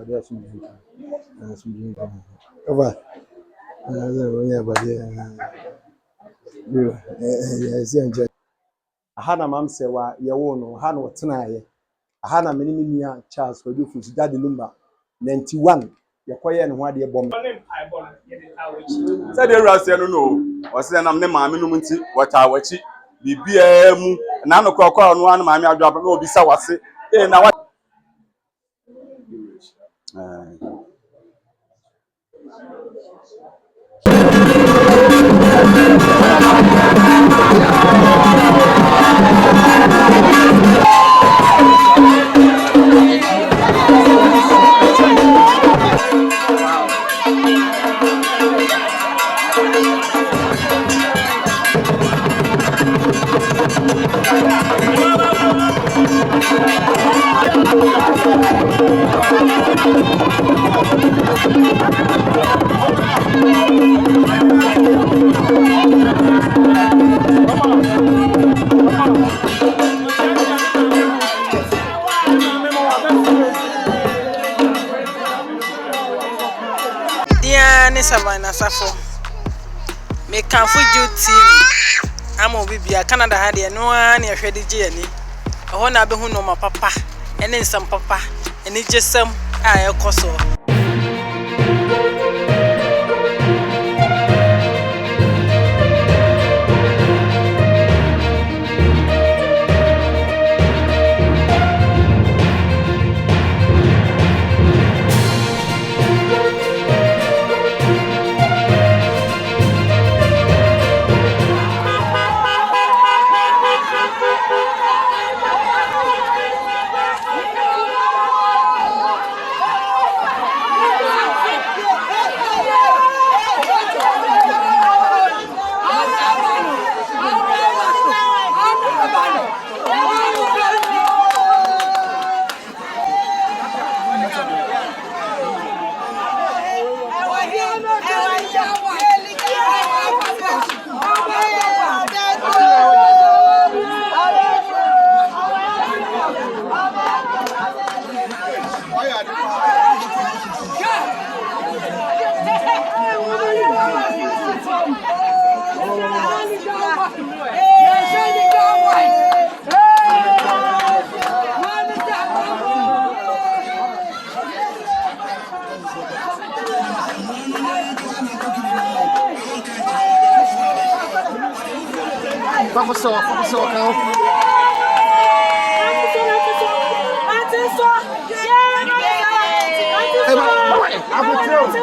Abade asumdwe. Asumdwe. Over. Yeah, but yeah, Ahana mam Serwaa ye wo no ha no tena ye. Ahana me ni nua Charles Odufu Dade Lumba 91 ye koye ne ho ade bom. Said the Russia no, or say I'm the mammy numunti, what I watch it, be mu, and I'm a crock on one mammy, I'll drop no be sawasi. Eh, now what? Savannah Safo. Me can for Jude TV. I'm a bibia Canada had no one near Shady Jenny. I want to be who know my papa, and then some papa, and it's just some Akosua. Akosua,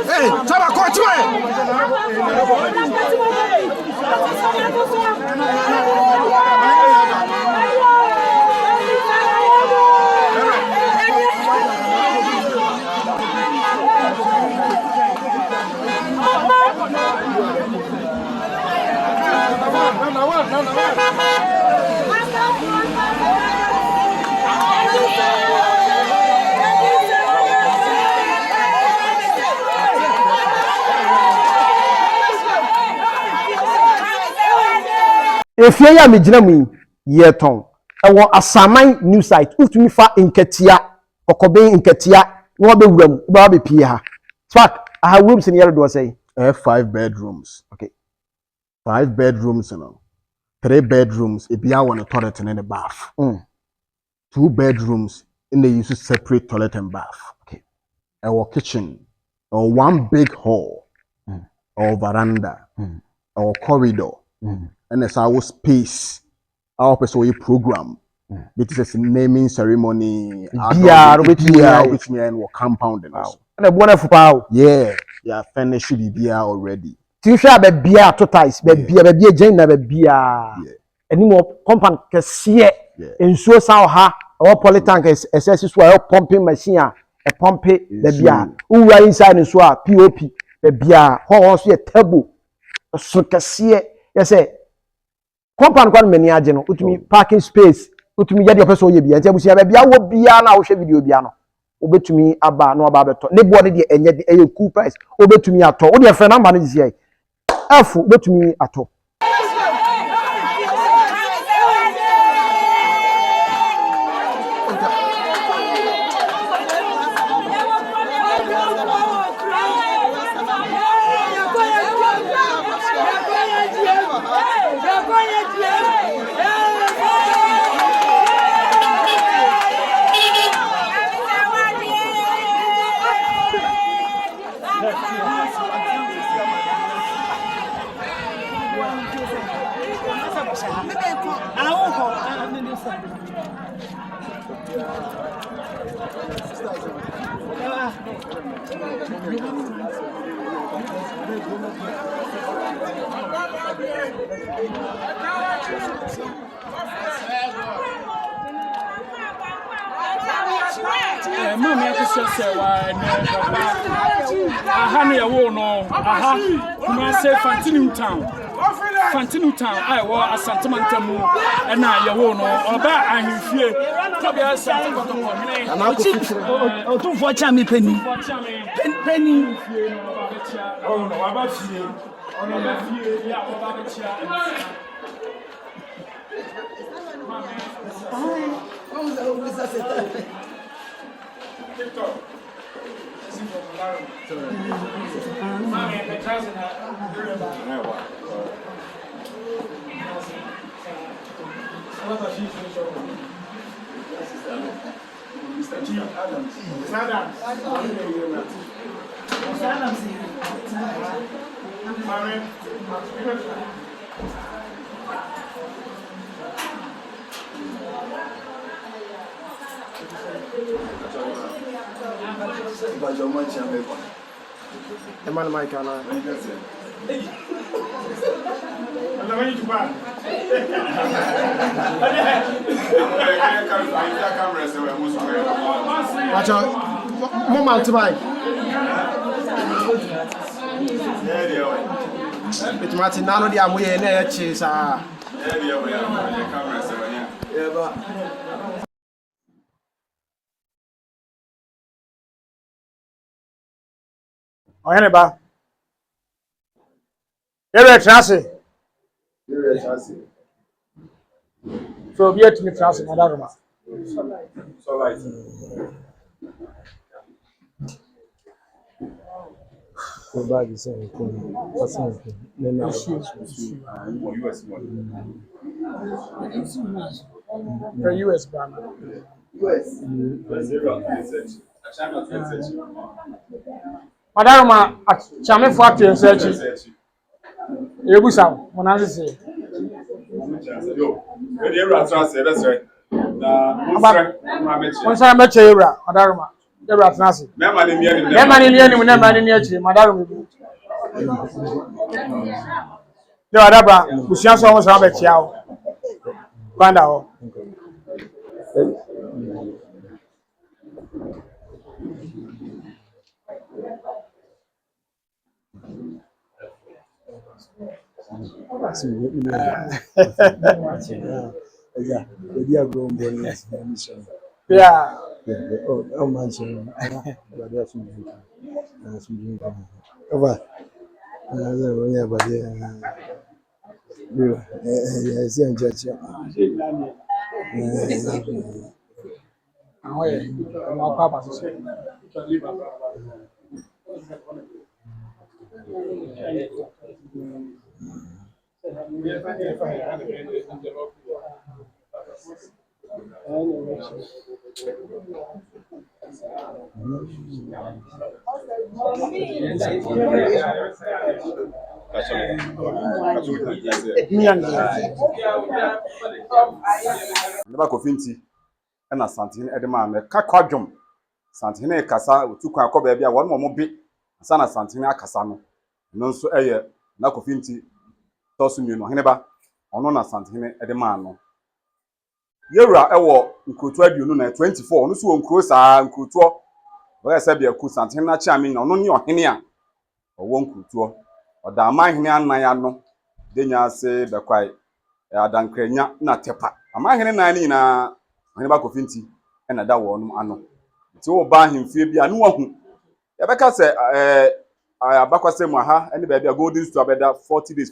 hey, Taba, coach if you are me, ye ton. I want a Samai new site. If me fa in Ketia or Kobe in Ketia, no be room, Bobby Pia. Spark, I have rooms in here, do I say? I have 5 bedrooms. Okay. 5 bedrooms, 3 bedrooms, if you want a toilet and a bath. 2 bedrooms, in the use separate toilet and bath. Okay. Our kitchen, or 1 big hall, or veranda, or corridor. And as our space, our personal program, which is a naming ceremony, which me and compounding. And a wonderful power. Yeah, finished the beer already. Tisha be beer to ties, be beer, Jane, be beer. Any more compound can see it. And so, how our polytank is well pumping machine, a pump it, the beer. Who are inside and so POP, the beer, horse, a table, a succasia. Yes, compound one many agent, with me parking space, with me get your person, you be, and we say, I will be now, share video piano. Obey to me, Abba, no Babato. Nobody, and yet a cool price. Obey to me at all. Your friend, I'm is here. F, obey to me at all. Mama, I just say why aha ne wo no aha kuma say Fanti town I wa asantemantamu na ye wo no oba Ahenfie to be asante kotomo hene Otumfuo Kyeame Panin Panin oh no aba fie ono ba fie ya oba be chia Mr. G. Adams. Emmanuel Michael. Moment bike. But Martin, none of the amway near chase. Oheneba. Ere trase. So be at me trase madam. So right. So bag is saying what's happening? Then US the US banner. Madam, Kyeame for to search. Ebusa, monase say. Yo, we dey run transfer, that's right. Onsa meche ewra, madam. Ewra transe. Me ma ni mi achi, madam. No, adaba, busia so won sa be chia o. Kwanda o. Yeah. Oh, man, over. Yeah, but yeah, see, and judge. Never Fanti and a Santin Edema, Kakwadjum, Santine Cassa, two Quaco baby, one more bit, Sana Santina Cassano, non so air, Nako Fanti, Tosun, Heneba, or non a Santine Edemano. Yera ewo nkutu aduonu na 24 no so nkuro saa nkutu o se bia ku Santina Kyeame na ono ni ohene a owo nkutu o da amahene anan ya no denya ase bekwai adankranya na tepa amahene nan ni na ohene ba Fanti na da wo no ano ti wo ba Ahenfie bia no wahu ya beka se abakwase mu aha ene ba bia golden store beda 40 days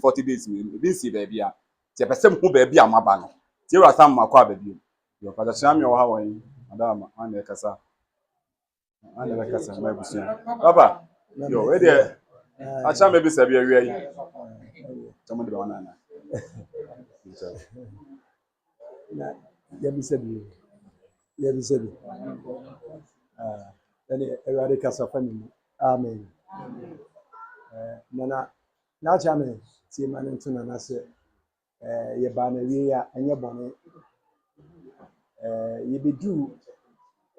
bi nsi ba bia ti pese mu ba bia maba no ti ra sam makwa ba bi yo pa Kyeame wo ha wan madam ane kasa ma busia baba yo we de Kyeame bi se bia wi ayi tamu de ba na na yabisabi yani ewade kasa fami amen na Kyeame tie mane ntuna na se ye ba na wie ya enye bone ye bedu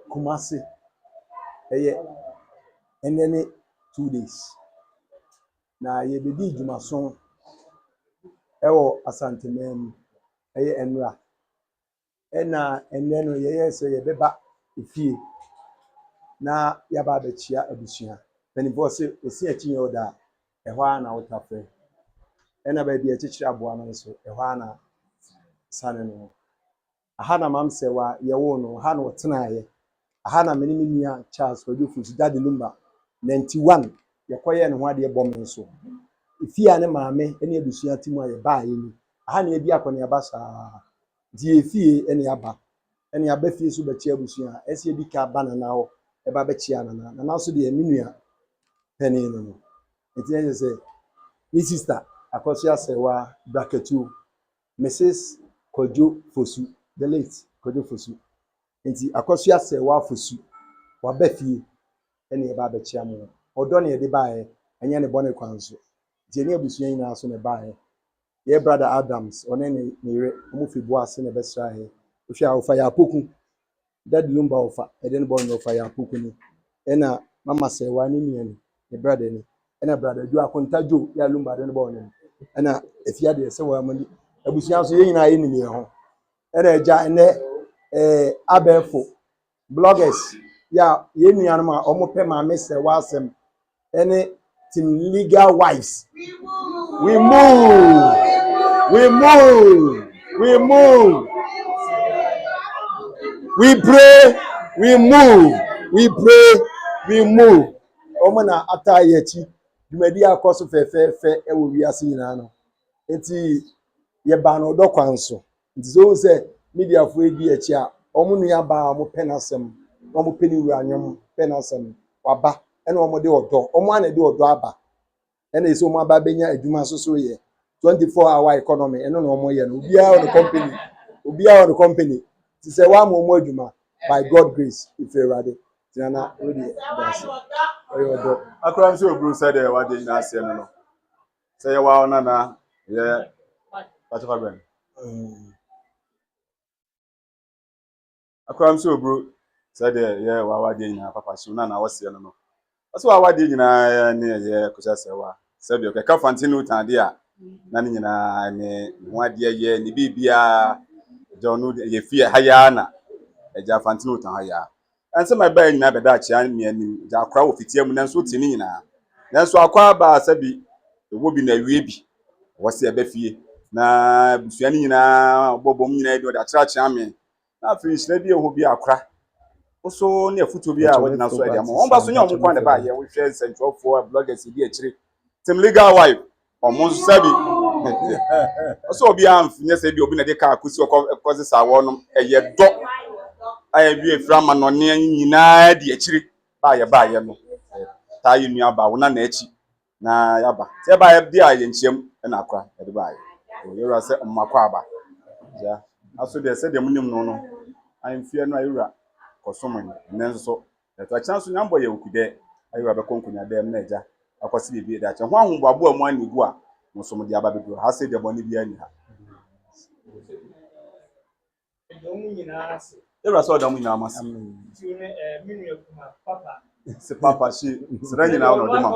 Kumasi eye enene 2 days na ye bedi dwumason ewo asantemam eye enra ena eneno ye so ye beba efie na yaba abechia abusua penifo se osi akinye oda ehwa na wotafe ena ba bi achichira aboa no so ehwa na sane no aha na mam Serwaa ye wo no ha na wotena ye aha na meni nua Charles Otumfuo dade number 91 ye koye ne ho ade bom nso efie ane maame ene abusua timu aye ba ye ni aha na ebi akone aba saa die efie ene aba ene aba fie so bechia abusua ese ebi ka ba na ho eba bechia na na so de minua Panin no etie say ni sister Akosua Serwaa braketu Mrs. Kojo Fosu the late Kojo Fosu enti Akosua Serwaa Fosu wa ba fie ene eba bechia mo odo na ye de ba ye enye ne bone kwanso je ne abusua ina so ne ba ye ye brother Adams one ne re omo fi boase ne besra he ohia ofa ya poku dad lumba ofa eden bon ofa ya poku ni ena mama Serwaa ni miani ne brother ni ena brother Jude akontajo ya lumba den bon ni ena efia de Serwaa mani abusua so ye nyina ye ni ho ena eja ene abefo bloggers ya ye nuanu ma omo pe ma me Serwaa asem ene team legal wives we move we move we move we pray we move we pray we move omo na ataye chi dumadi akoso fe ewo wiase nyina no enti ye ba no do kwanso nti so se media fo edi achi a omo nua ba omo penasem omo peni wu anyom penasem waba ena omo de odo omo ana de odo aba ena eso omo aba benya adwuma so ye 24-hour economy eno na omo ye no obiya on the company ti se wa mo adwuma by God grace ifewade tinana we dey that's oyodo akram so bro said e wade na ase no say ye wa ona na ye patoka ben akram so bro said ye wa wade na papa so na wo se no so wa wade nyina ne ye kusa Serwaa sabi o ka Fanti no tande a na ne nyina ne ho ade ye ne bibia jonu ye fie haya na eja Fanti no tan haya anse my ba nyina beda achia me anim ja akra wo fitia mu nanso ti ne nyina nanso akwa ba sabi wo bi na wie bi wo se eba fie na busua ne nyina bobom nyina de achira achia me na afi nhira bi eho bi akra oso ne afuto bi a wodi na so ede mo on ba so nya omkwa ne ba ye wo hwe centralfo bloggers bi achire team legal wife omo sabi oso obi amf nye se bi obi na de ka akusi okozi sawo no eye do aye bi eframa no ne nyina de achire ba ye no ta yi nua ba wo na achi na ya ba se ba ye di aye nchiam na akwa de ba ye o yura se mmakwa aba ja aso de se de munim no Ahenfie no ayura kosomo nenso eto chanso nyambo ye okude ayura be konkunya dem na eja akwasi bibi da cha ho ahombo abo amu anigu a nso mo de aba bedo ha se de boni bi ani ha yura so da mu nyina amase Minu kuma papa se papa shi sira nyina no de ma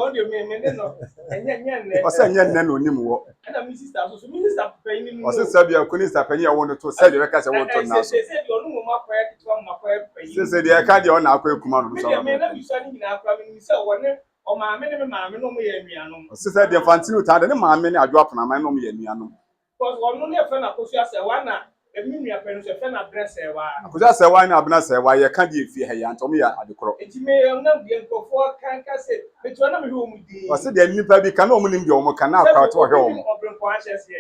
o se nya nne no nim wo na mi sister so mi sister pay ni o se sabia kuni sister pany ya wono to se de ka se wono to na so se de onu mo makoya kitwa makoya pay se de ka de o na akwa ekuma no so me na bi so ni nyina akwa mi se woni o maame ne me maame no mo ye anuanom o se de Fanti no ta de ne maame ne adwo apona man no mo ye anuanom because onu ne fe na Akosua Serwaa na emi nua pe no se fe na dress Serwaa Akosua Serwaa na abna Serwaa ye ka de efie ha ya ntom ya adekoro enti me na bi nkofo kan ka se me to na me ho mu di o se de nipa bi kan o mo nim de o mo kan na akwa to he o mo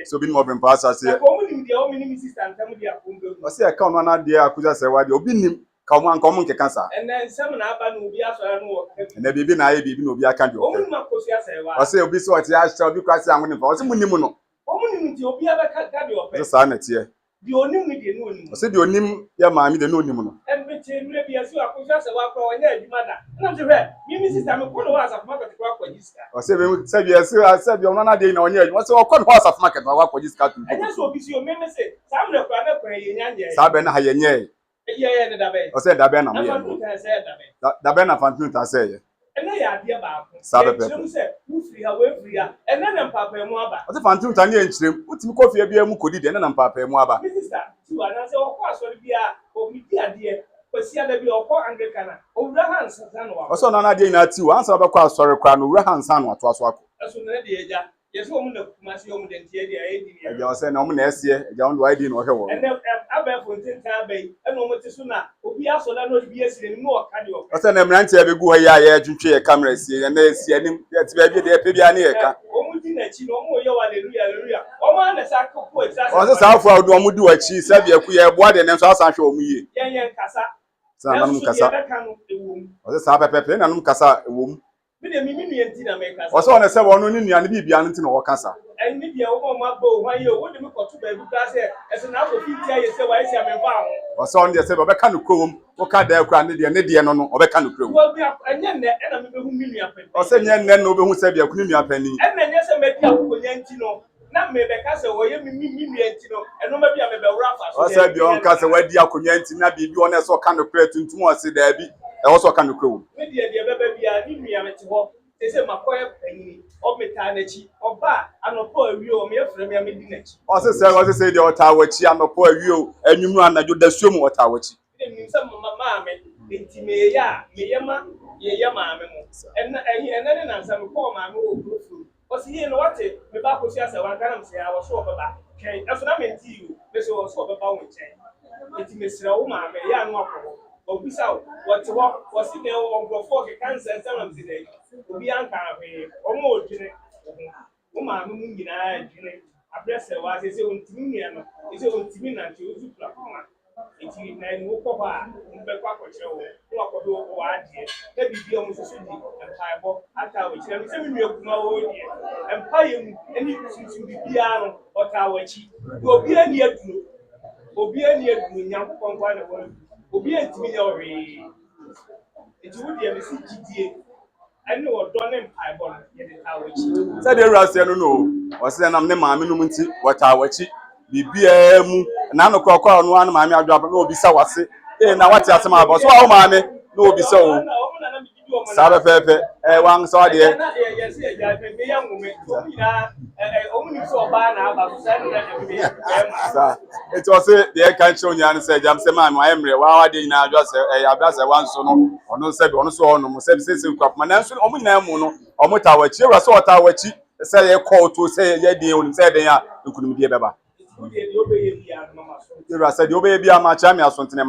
so bi mo bren pa asa se ko mu nim de o mi sister ntam di akombe o se ka ono na de Akosua Serwaa de obi nim ka o mo anka o mo nke kansa and then some na aba no obi asora no na bibi na aye bibi na obi aka de o mu nim Akosua Serwaa o se obi so o ti a sha obi kwase anwo nim fa o se mo nim no o mu nim ti obi aba ka de o pe so sa na tie The only me the no. I said your name, yeah, mammy, the no name. And between maybe as you are conscious of our mother. And I'm sure, me, Mrs. I'm a corner was of market work for this car. I said, yes, I said, you're not day on here. What's all cost of market work for this car? And that's what your member said. Some of the praying, Sabena Hayene. Yeah, the I said, Dabena, Dabena Fanti, I say. And I are dear Bob. Sabe, who free away free, and then I'm Papa Mwaba. I said, Fanti, and Trim, put some coffee, a beer, Mukudi, and I'm Papa Mwaba. Minister, you are not so fast for the beer, or me, dear, but see, I'll be all 400 canna. Over the hands, also, none of the night, you answer about cost or a crown, Rahan San, what was what. As soon as the age, yes, woman of Masio, and the I said, no, next year, John Whiting or her. and then Abba for 10 Bay, and no more sooner, will be also not be as in more cardio. I said, I'm not to go here to check cameras and then see any baby there, Pibianiaka. Hallelujah. Oh, man, as I could put What's how far do I do a cheese? Sabia, we have what and then so I show me. Yan Casa. Some Casa. Was a Pepper and Casa womb. Also, on a 7 and be anything or Casa. And maybe a woman, my bow, why you wouldn't look to baby as an apple feet, you say, why I'm bound. Or so on the 7 of a can of chrome, or cut their granny and Indian or a can of chrome. Well, we have a young enemy who mean me up. Or send young men over who said you're cleaning your penny. And then, yes, I met you for Yantino. Not maybe Casa, or you mean me, Yantino, and no maybe I'm a Rafa. I said, your Casa, where the Alconianti, Nabi, you want us all kind of credit into one, said there be also kind of chrome. Maybe a baby, I need me, I'm at home. They say, my quiet penny, or metanachi, or bar, and a poor view of me from your midnight. Also, sir, was say the Ottawachi, I'm a poor view, and you run and you assume Ottawachi. Some mamma, intimate, Yama, Yama, and then some poor mamma will go through. Was he in what it? The back was just a one time say I was so about. Okay, that's what I meant to you. This was so about it. It's Mr. Oma, a young walker. Or we saw what to walk was in there on for cancer and some today. We are or more genetic. Oma, moving I bless her was his own Timian, his own Timian to use Placoma. It's in a new papa, in the Quacker show, walk over idea. Maybe be almost a city and fireball at our which I'm saying you know, and paying any to be piano or tower cheap. Go be any yet, or be any yet, young one. Obi antimi ya ore eji wo de mesi gidie ene wo do ne mpai bo ye de tawachi Said the Russia no, was then I'm the mammy no munti, what Tawachi, BBM, and I'm a crocodile, no one, mammy, I drop no be so was it. Now what's that about? So, mammy, no be so. Sabe Pepe, one saw there. Yes, the young woman, only so bad about it was the air can show you and said, I'm saying, my Emre, why I didn't address a one so or no said, on so on, said, crop, my answer, Omunamuno, or Mutawachi, or saw Tawachi, say a call to say, yeah, dear, said they are, you couldn't be a baby. You said, you baby, I'm a champion, something.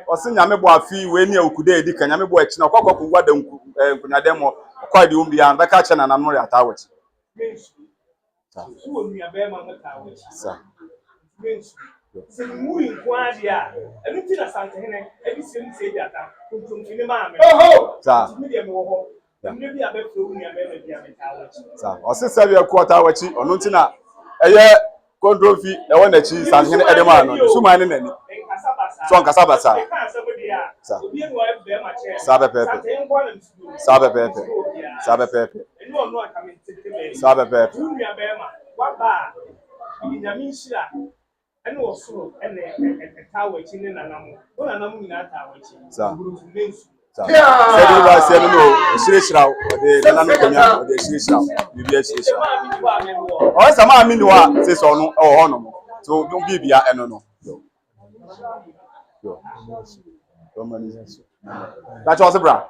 Osin nyame bo afi we ne okuda edi kan nyame bo achi na kwakwaku wada nkunya demo kwa di umbi an beka che na nanu ya tawachi so nua be ma mutawachi sa se mu nkwa dia enu ti na sante hene ebi se jata kuntum ni ma me sa mi de me wo ho enu bi abe fro nua be bia me tawachi sa osin sabi e ko tawachi onu ti na eye control fi e wona chi sante hene ede ma no suma ne nani so nkasa basa sabe pepe sabe pepe sabe pepe sabe pepe waba nyamishira ene osoro ene tawachi ne nanamu ona namu nyina tawachi said you were saying no, shirishra, the nano konya, or the shirishra, you be a shirishra. Or some I mean, what says on or honor. So don't be bia and no. That's also bra.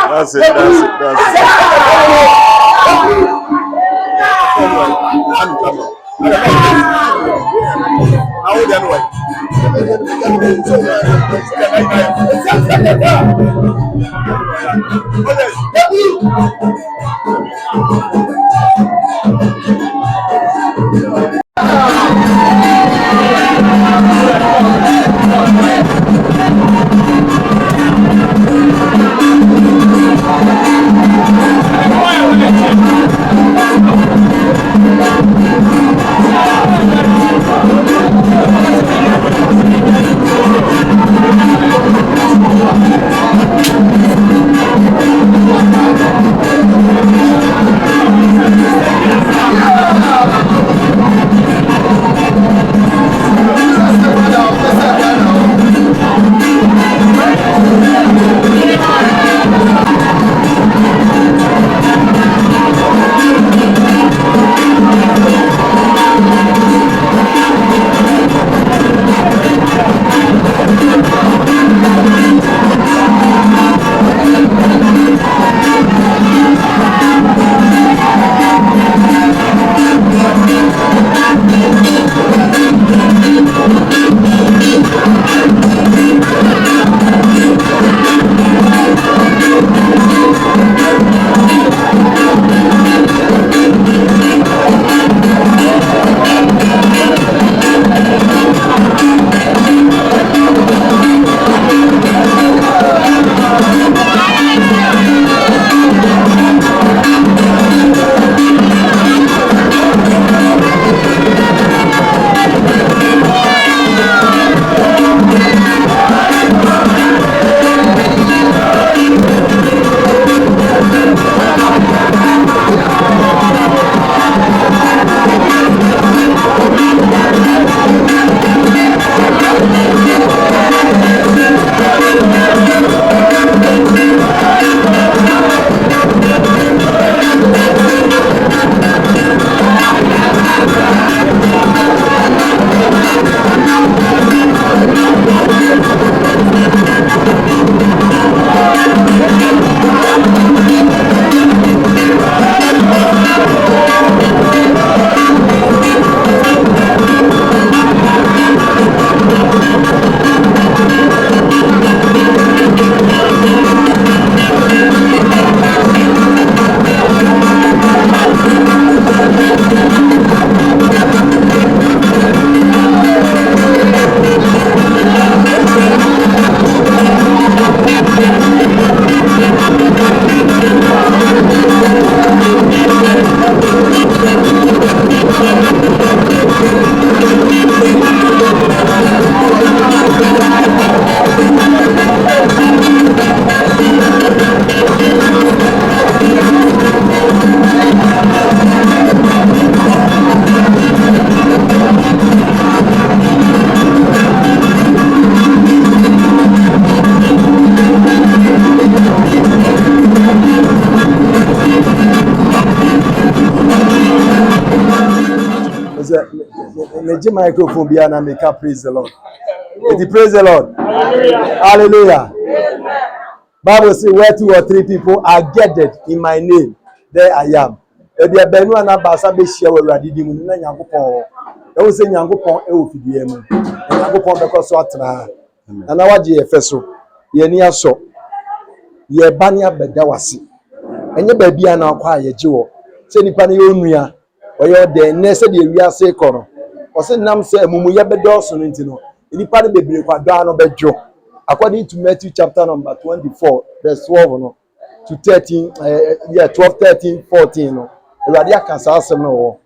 That's it. How would Meji microphone be and make up praise the Lord. Praise the Lord. Hallelujah. Hallelujah. Bible says where 2 or 3 people are gathered in my name, there I am. Ebi abenu anabasa be share we radidi mu na Nyankopon. E wo se Nyankopon e wo fidie mu. Nyankopon be ko so atena. Na na waje efeso. Ye ni aso. Ye bani abeda wase. Enye ba bia na akwa ye giwo. Se nipa na ye onua. Oyo de ne se de wiase kono. O se nam se emumu ye bedoso no ntino. Nipa na bebre kwa do ano bedwo. According to Matthew chapter number 24 verse 12 no to 13 12 13 14 no. Ewade akasa asem no wo.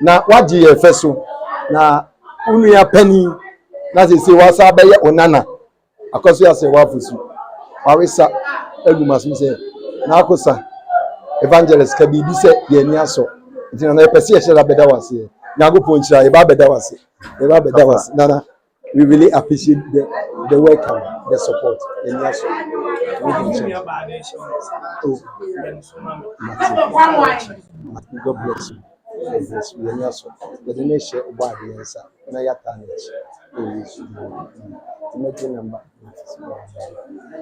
Na waje ye efeso na unua pani na se wasa be ye onana. Akosua se wafusu. Awisa egumasum se na akosa evangelist ka bibi se ye ni aso ntina na epese ye shela beda wase Nyankopon chira ye ba beda wase nana we really appreciate the welcome, the support in your soul. God bless you. God bless you. In your soul. The nation of body answer. Na ya tarnish. Imagine number.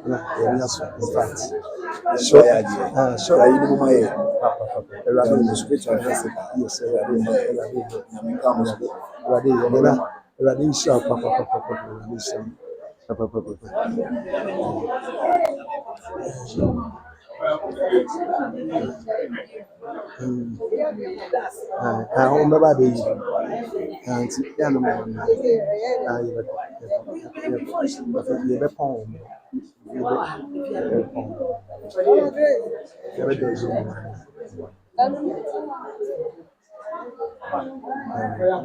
Na in your soul. In fact. Sure. Sure. You know my. Yes, Remember the and yeah, no more. You be pound. You be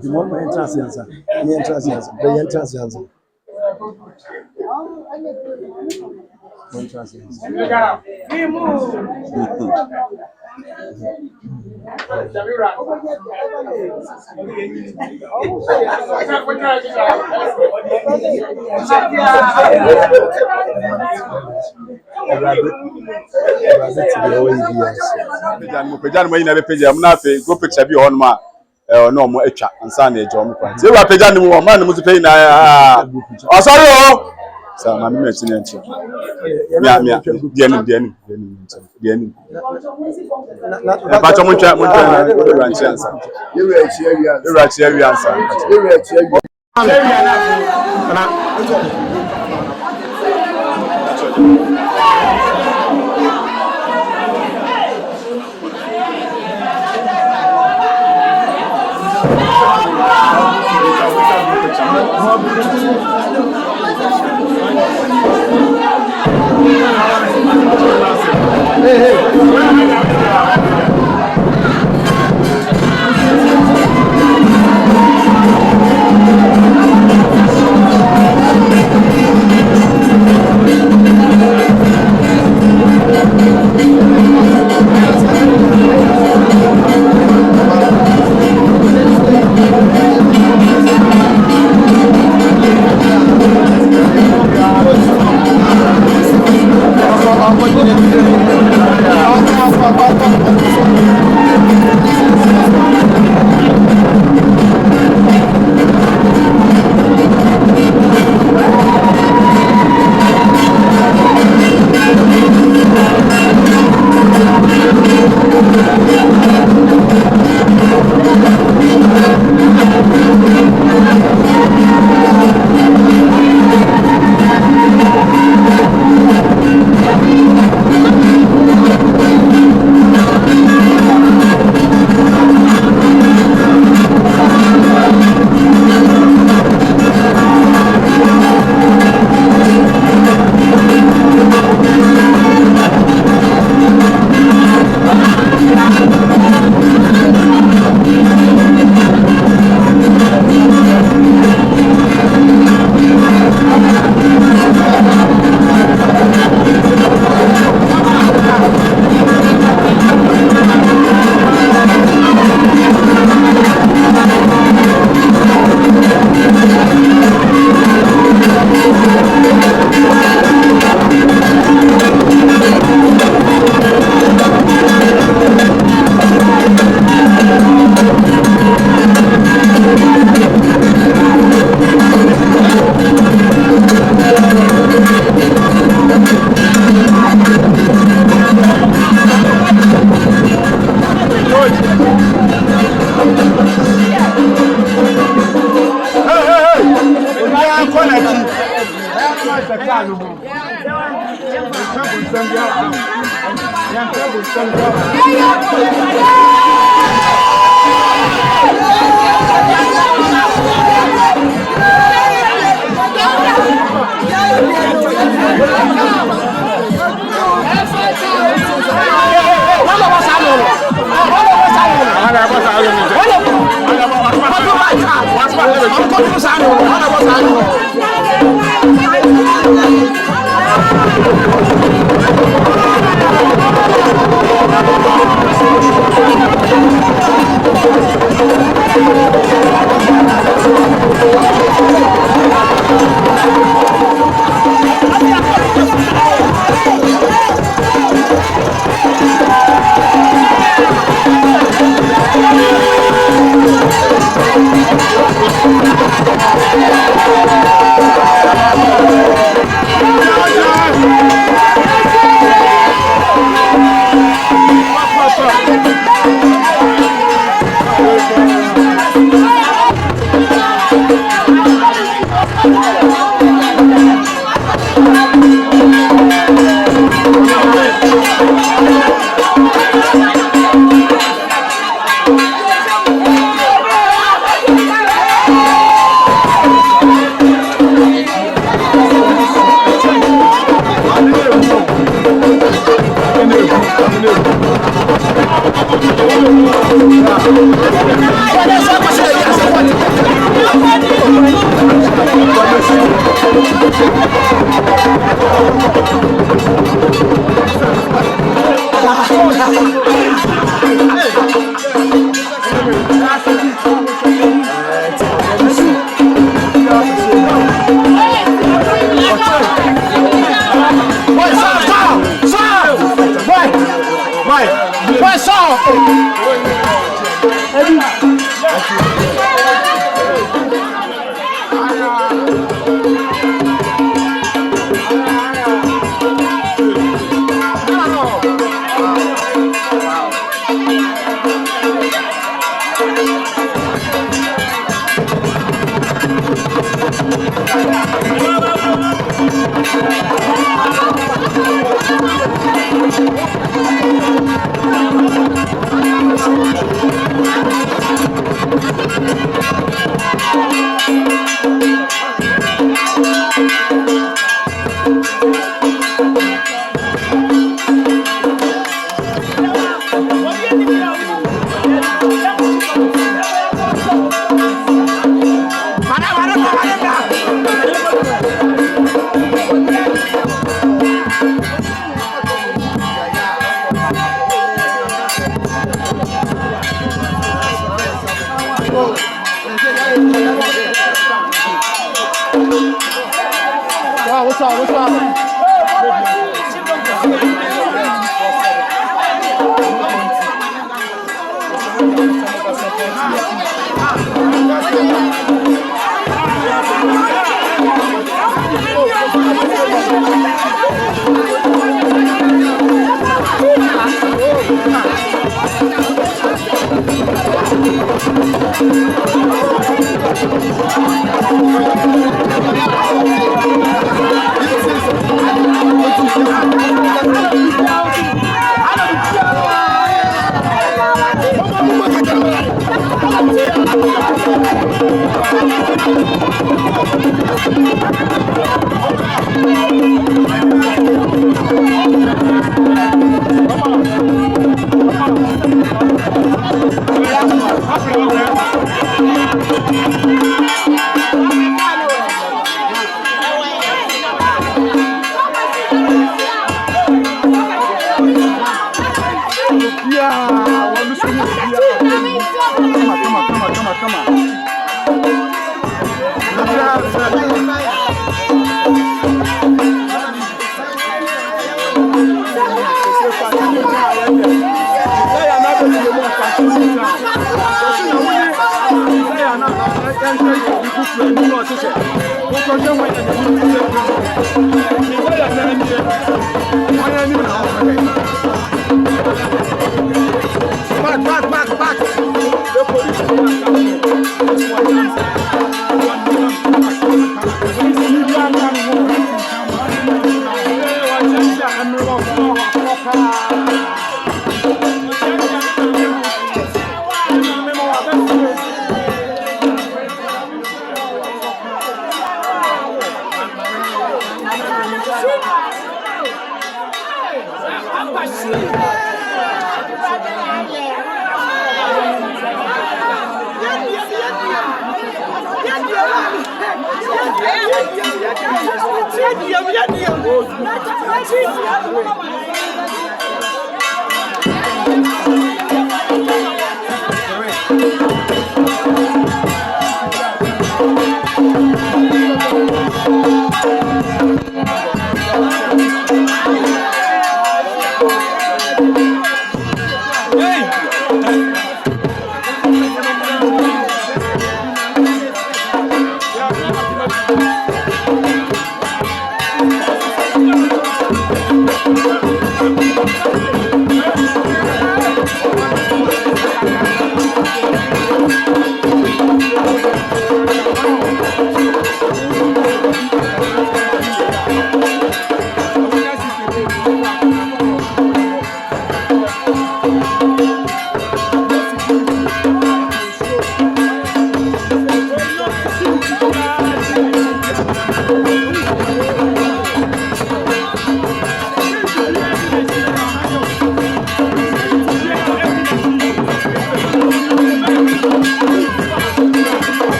the moment entrance answer. The entrance answer. The entrance answer. Entrance answer. Pejan mo ina be pejan mo na fe go picture bi on ma no mo etwa ansa na ejo mo kwan. Se wa pejan mo ma na mo se pe na o sorry o. Sa ma me chi na chi. Mia diani. Ba cho mo twa na ranchi ansa. You ranchi area ansa.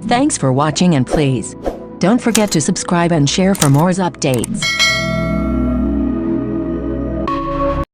Thanks for watching, and please don't forget to subscribe and share for more updates.